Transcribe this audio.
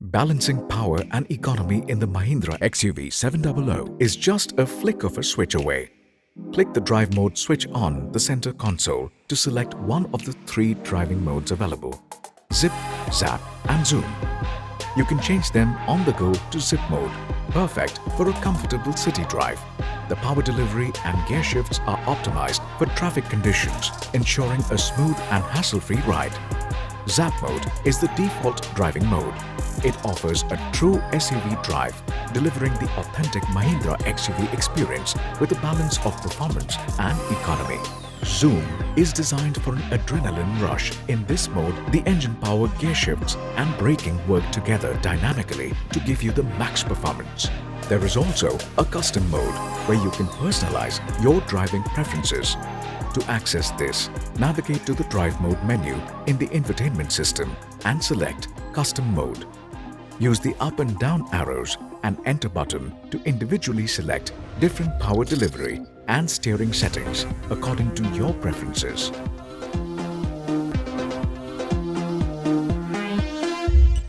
Balancing power and economy in the Mahindra XUV700 is just a flick of a switch away. Click the drive mode switch on the center console to select one of the three driving modes available: zip, zap and zoom. You can change them on the go to zip mode, perfect for a comfortable city drive. The power delivery and gear shifts are optimized for traffic conditions, ensuring a smooth and hassle-free ride. Zap mode is the default driving mode. It offers a true SUV drive, delivering the authentic Mahindra XUV experience with a balance of performance and economy. Zoom is designed for an adrenaline rush. In this mode, the engine power, gear shifts and braking work together dynamically to give you the max performance. There is also a custom mode where you can personalize your driving preferences. To access this, navigate to the Drive Mode menu in the infotainment system and select Custom Mode. Use the up and down arrows and enter button to individually select different power delivery and steering settings according to your preferences.